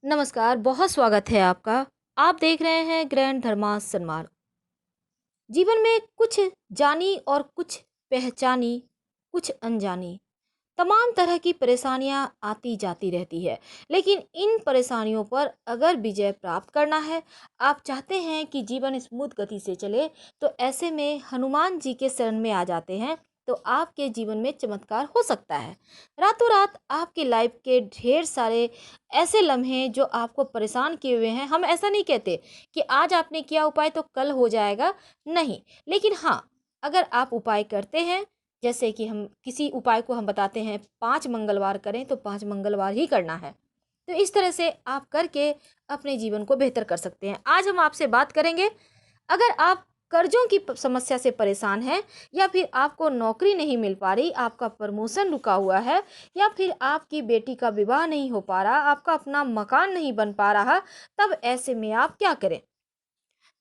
नमस्कार, बहुत स्वागत है आपका। आप देख रहे हैं ग्रैंड धर्मा सन्मार्ग। जीवन में कुछ जानी और कुछ पहचानी, कुछ अनजानी, तमाम तरह की परेशानियां आती जाती रहती है। लेकिन इन परेशानियों पर अगर विजय प्राप्त करना है, आप चाहते हैं कि जीवन स्मूथ गति से चले, तो ऐसे में हनुमान जी के शरण में आ जाते हैं तो आपके जीवन में चमत्कार हो सकता है। रातों रात आपकी लाइफ के ढेर सारे ऐसे लम्हे जो आपको परेशान किए हुए हैं, हम ऐसा नहीं कहते कि आज आपने किया उपाय तो कल हो जाएगा, नहीं। लेकिन हाँ, अगर आप उपाय करते हैं, जैसे कि हम किसी उपाय को हम बताते हैं 5 मंगलवार करें तो 5 मंगलवार ही करना है। तो इस तरह से आप करके अपने जीवन को बेहतर कर सकते हैं। आज हम आपसे बात करेंगे, अगर आप कर्जों की समस्या से परेशान हैं, या फिर आपको नौकरी नहीं मिल पा रही, आपका प्रमोशन रुका हुआ है, या फिर आपकी बेटी का विवाह नहीं हो पा रहा, आपका अपना मकान नहीं बन पा रहा, तब ऐसे में आप क्या करें?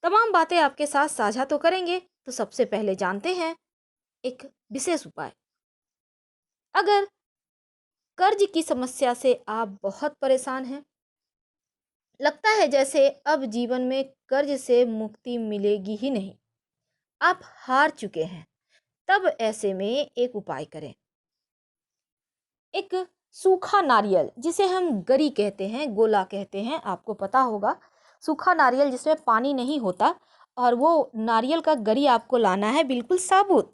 तमाम बातें आपके साथ साझा तो करेंगे। तो सबसे पहले जानते हैं एक विशेष उपाय। अगर कर्ज की समस्या से आप बहुत परेशान हैं, लगता है जैसे अब जीवन में कर्ज से मुक्ति मिलेगी ही नहीं, आप हार चुके हैं, तब ऐसे में एक उपाय करें। एक सूखा नारियल, जिसे हम गरी कहते हैं, गोला कहते हैं, आपको पता होगा। सूखा नारियल जिसमें पानी नहीं होता, और वो नारियल का गरी आपको लाना है बिल्कुल साबुत।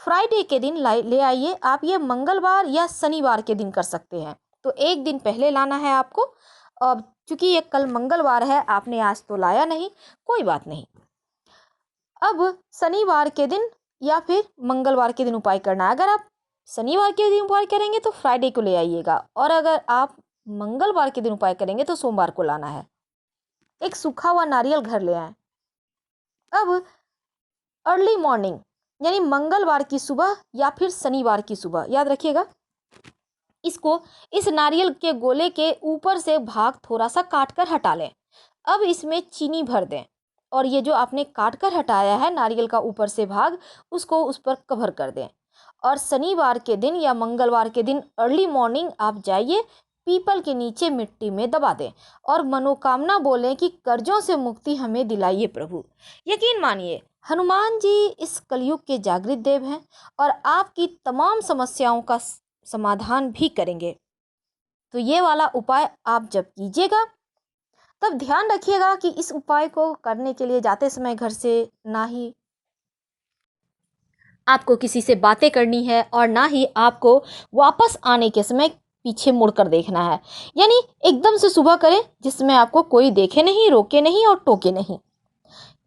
फ्राइडे के दिन ले आइए। आप ये मंगलवार या शनिवार के दिन कर सकते हैं, तो एक दिन पहले लाना है आपको। अब चूंकि ये कल मंगलवार है, आपने आज तो लाया नहीं, कोई बात नहीं। अब शनिवार के दिन या फिर मंगलवार के दिन उपाय करना है। अगर आप शनिवार के दिन उपाय करेंगे तो फ्राइडे को ले आइएगा, और अगर आप मंगलवार के दिन उपाय करेंगे तो सोमवार को लाना है। एक सूखा हुआ नारियल घर ले आए। अब अर्ली मॉर्निंग, यानी मंगलवार की सुबह या फिर शनिवार की सुबह, याद रखिएगा, इसको इस नारियल के गोले के ऊपर से भाग थोड़ा सा काट कर हटा लें। अब इसमें चीनी भर दें, और ये जो आपने काट कर हटाया है नारियल का ऊपर से भाग, उसको उस पर कवर कर दें। और शनिवार के दिन या मंगलवार के दिन अर्ली मॉर्निंग आप जाइए, पीपल के नीचे मिट्टी में दबा दें, और मनोकामना बोलें कि कर्जों से मुक्ति हमें दिलाइए प्रभु। यकीन मानिए, हनुमान जी इस कलयुग के जागृत देव हैं, और आपकी तमाम समस्याओं का समाधान भी करेंगे। तो ये वाला उपाय आप जब कीजिएगा, तब ध्यान रखिएगा कि इस उपाय को करने के लिए जाते समय घर से ना ही आपको किसी से बातें करनी है, और ना ही आपको वापस आने के समय पीछे मुड़कर देखना है। यानी एकदम से सुबह करें जिसमें आपको कोई देखे नहीं, रोके नहीं और टोके नहीं।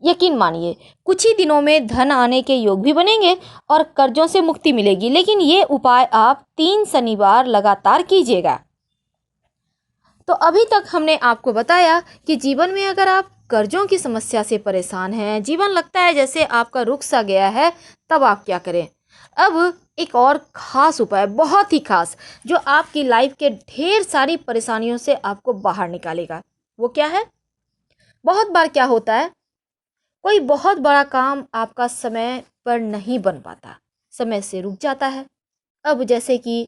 यकीन मानिए, कुछ ही दिनों में धन आने के योग भी बनेंगे और कर्जों से मुक्ति मिलेगी। लेकिन ये उपाय आप 3 शनिवार लगातार कीजिएगा। तो अभी तक हमने आपको बताया कि जीवन में अगर आप कर्जों की समस्या से परेशान हैं, जीवन लगता है जैसे आपका रुक सा गया है, तब आप क्या करें। अब एक और खास उपाय, बहुत ही खास, जो आपकी लाइफ के ढेर सारी परेशानियों से आपको बाहर निकालेगा। वो क्या है? बहुत बार क्या होता है, कोई बहुत बड़ा काम आपका समय पर नहीं बन पाता, समय से रुक जाता है। अब जैसे कि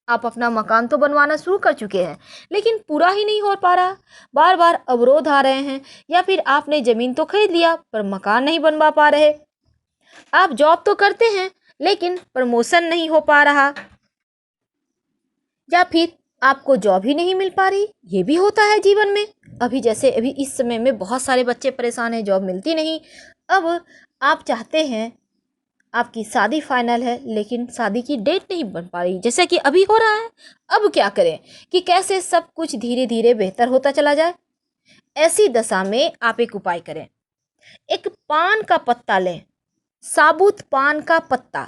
आप अपना मकान तो बनवाना शुरू कर चुके हैं, लेकिन पूरा ही नहीं हो पा रहा, बार बार अवरोध आ रहे हैं। या फिर आपने ज़मीन तो खरीद लिया पर मकान नहीं बनवा पा रहे। आप जॉब तो करते हैं, लेकिन प्रमोशन नहीं हो पा रहा, या फिर आपको जॉब ही नहीं मिल पा रही। ये भी होता है जीवन में। अभी इस समय में बहुत सारे बच्चे परेशान हैं, जॉब मिलती नहीं। अब आप चाहते हैं, आपकी शादी फाइनल है, लेकिन शादी की डेट नहीं बन पा रही, जैसे कि अभी हो रहा है। अब क्या करें कि कैसे सब कुछ धीरे धीरे बेहतर होता चला जाए। ऐसी दशा में आप एक उपाय करें। एक पान का पत्ता लें, साबुत पान का पत्ता,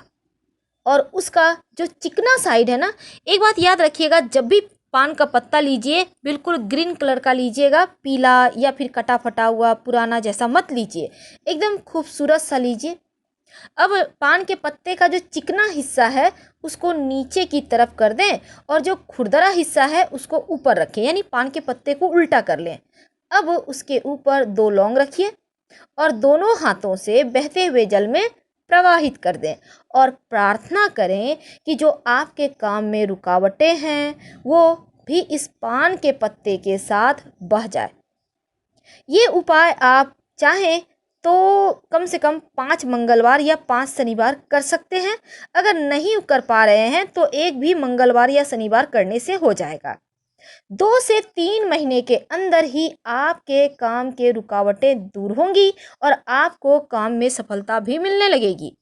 और उसका जो चिकना साइड है ना, एक बात याद रखिएगा, जब भी पान का पत्ता लीजिए बिल्कुल ग्रीन कलर का लीजिएगा, पीला या फिर कटा फटा हुआ पुराना जैसा मत लीजिए, एकदम खूबसूरत सा लीजिए। अब पान के पत्ते का जो चिकना हिस्सा है उसको नीचे की तरफ कर दें, और जो खुरदरा हिस्सा है उसको ऊपर रखें, यानी पान के पत्ते को उल्टा कर लें। अब उसके ऊपर 2 लौंग रखिए, और दोनों हाथों से बहते हुए जल में प्रवाहित कर दें, और प्रार्थना करें कि जो आपके काम में रुकावटें हैं वो भी इस पान के पत्ते के साथ बह जाए। ये उपाय आप चाहें तो कम से कम 5 मंगलवार या 5 शनिवार कर सकते हैं। अगर नहीं कर पा रहे हैं तो एक भी मंगलवार या शनिवार करने से हो जाएगा। 2 से 3 महीने के अंदर ही आपके काम के रुकावटें दूर होंगी और आपको काम में सफलता भी मिलने लगेगी।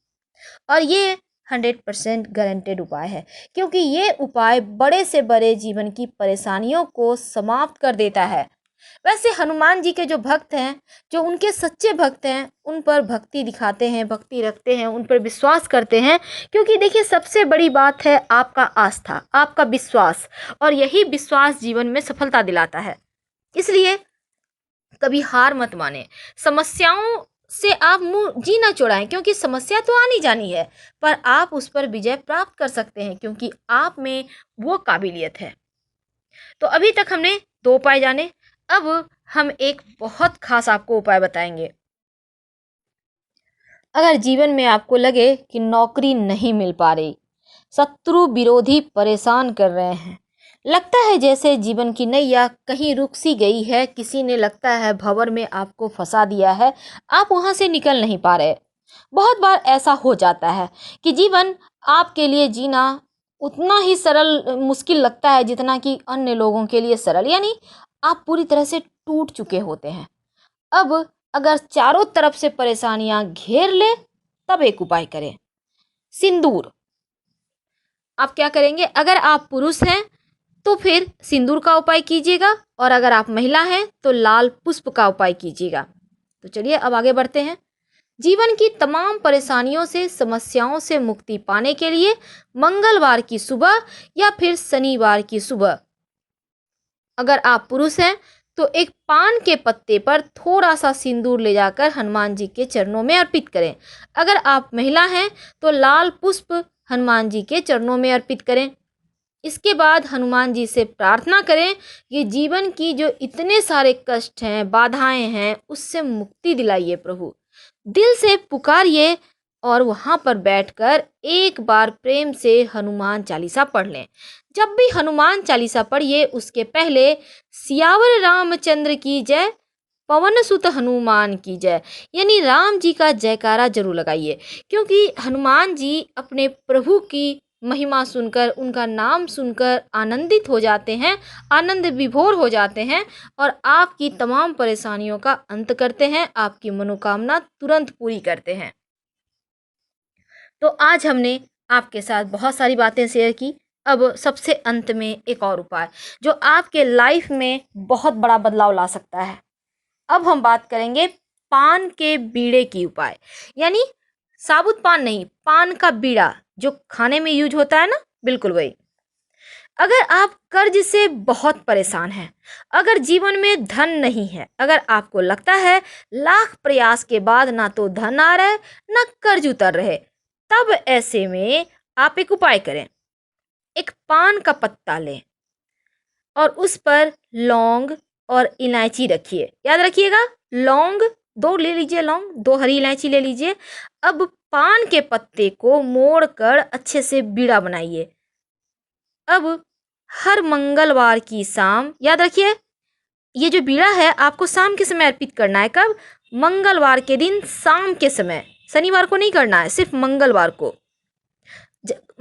और ये 100% गारंटेड उपाय है, क्योंकि ये उपाय बड़े से बड़े जीवन की परेशानियों को समाप्त कर देता है। वैसे हनुमान जी के जो भक्त हैं, जो उनके सच्चे भक्त हैं, उन पर भक्ति दिखाते हैं, भक्ति रखते हैं, उन पर विश्वास करते हैं, क्योंकि देखिए सबसे बड़ी बात है आपका आस्था, आपका विश्वास, और यही विश्वास जीवन में सफलता दिलाता है। इसलिए कभी हार मत माने। समस्याओं से आप मुंह जी ना चौड़ाएं, क्योंकि समस्या तो आनी जानी है, पर आप उस पर विजय प्राप्त कर सकते हैं, क्योंकि आप में वो काबिलियत है। तो अभी तक हमने 2 उपाय जाने, अब हम एक बहुत खास आपको उपाय बताएंगे। अगर जीवन में आपको लगे कि नौकरी नहीं मिल पा रही, शत्रु विरोधी परेशान कर रहे हैं, लगता है जैसे जीवन की नैया कहीं रुक सी गई है, किसी ने लगता है भंवर में आपको फंसा दिया है, आप वहां से निकल नहीं पा रहे। बहुत बार ऐसा हो जाता है कि जीवन आपके लिए जीना उतना ही सरल मुश्किल लगता है जितना कि अन्य लोगों के लिए सरल, यानी आप पूरी तरह से टूट चुके होते हैं। अब अगर चारों तरफ से परेशानियां घेर ले, तब एक उपाय करें। सिंदूर। आप क्या करेंगे? अगर आप पुरुष हैं तो फिर सिंदूर का उपाय कीजिएगा, और अगर आप महिला हैं तो लाल पुष्प का उपाय कीजिएगा। तो चलिए अब आगे बढ़ते हैं। जीवन की तमाम परेशानियों से, समस्याओं से मुक्ति पाने के लिए मंगलवार की सुबह या फिर शनिवार की सुबह, अगर आप पुरुष हैं तो एक पान के पत्ते पर थोड़ा सा सिंदूर ले जाकर हनुमान जी के चरणों में अर्पित करें। अगर आप महिला हैं तो लाल पुष्प हनुमान जी के चरणों में अर्पित करें। इसके बाद हनुमान जी से प्रार्थना करें कि जीवन की जो इतने सारे कष्ट हैं, बाधाएं हैं, उससे मुक्ति दिलाइए प्रभु। दिल से पुकारिए और वहां पर बैठकर एक बार प्रेम से हनुमान चालीसा पढ़ लें। जब भी हनुमान चालीसा पढ़िए उसके पहले सियावर रामचंद्र की जय, पवन सुत हनुमान की जय, यानी राम जी का जयकारा जरूर लगाइए, क्योंकि हनुमान जी अपने प्रभु की महिमा सुनकर, उनका नाम सुनकर आनंदित हो जाते हैं, आनंद विभोर हो जाते हैं और आपकी तमाम परेशानियों का अंत करते हैं, आपकी मनोकामना तुरंत पूरी करते हैं। तो आज हमने आपके साथ बहुत सारी बातें शेयर की। अब सबसे अंत में एक और उपाय जो आपके लाइफ में बहुत बड़ा बदलाव ला सकता है। अब हम बात करेंगे पान के बीड़े की उपाय, यानी साबुत पान नहीं, पान का बीड़ा जो खाने में यूज होता है ना, बिल्कुल वही। अगर आप कर्ज से बहुत परेशान हैं, अगर जीवन में धन नहीं है, अगर आपको लगता है लाख प्रयास के बाद ना तो धन आ रहा है ना कर्ज उतर रहे, तब ऐसे में आप एक उपाय करें। एक पान का पत्ता लें और उस पर लौंग और इलायची रखिए। याद रखिएगा, लौंग 2 ले लीजिए, लौंग 2 हरी इलायची ले लीजिए। अब पान के पत्ते को मोड़कर अच्छे से बीड़ा बनाइए। अब हर मंगलवार की शाम, याद रखिए ये जो बीड़ा है आपको शाम के समय अर्पित करना है। कब? मंगलवार के दिन शाम के समय, शनिवार को नहीं करना है, सिर्फ मंगलवार को।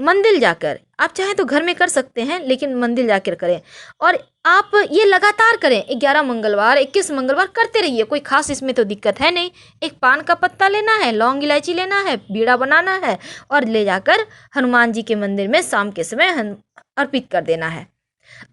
मंदिर जाकर, आप चाहें तो घर में कर सकते हैं, लेकिन मंदिर जाकर करें। और आप ये लगातार करें, 11 मंगलवार, 21 मंगलवार करते रहिए, कोई खास इसमें तो दिक्कत है नहीं। एक पान का पत्ता लेना है, लौंग इलायची लेना है, बीड़ा बनाना है और ले जाकर हनुमान जी के मंदिर में शाम के समय अर्पित कर देना है।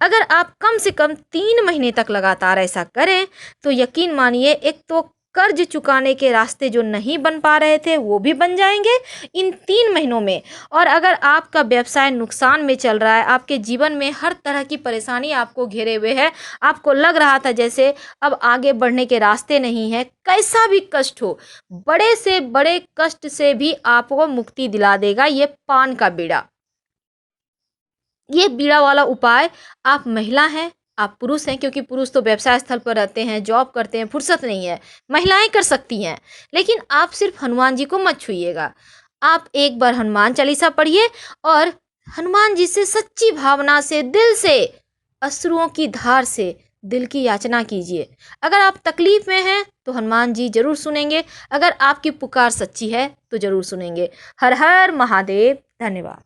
अगर आप कम से कम 3 महीने तक लगातार ऐसा करें तो यकीन मानिए, एक तो कर्ज चुकाने के रास्ते जो नहीं बन पा रहे थे वो भी बन जाएंगे इन 3 महीनों में। और अगर आपका व्यवसाय नुकसान में चल रहा है, आपके जीवन में हर तरह की परेशानी आपको घेरे हुए है, आपको लग रहा था जैसे अब आगे बढ़ने के रास्ते नहीं है, कैसा भी कष्ट हो, बड़े से बड़े कष्ट से भी आपको मुक्ति दिला देगा ये पान का बीड़ा। ये बीड़ा वाला उपाय, आप महिला हैं, आप पुरुष हैं, क्योंकि पुरुष तो व्यवसाय स्थल पर रहते हैं, जॉब करते हैं, फुर्सत नहीं है, महिलाएं कर सकती हैं। लेकिन आप सिर्फ हनुमान जी को मत छूइएगा। आप एक बार हनुमान चालीसा पढ़िए और हनुमान जी से सच्ची भावना से, दिल से अश्रुओं की धार से दिल की याचना कीजिए। अगर आप तकलीफ में हैं तो हनुमान जी जरूर सुनेंगे, अगर आपकी पुकार सच्ची है तो जरूर सुनेंगे। हर हर महादेव। धन्यवाद।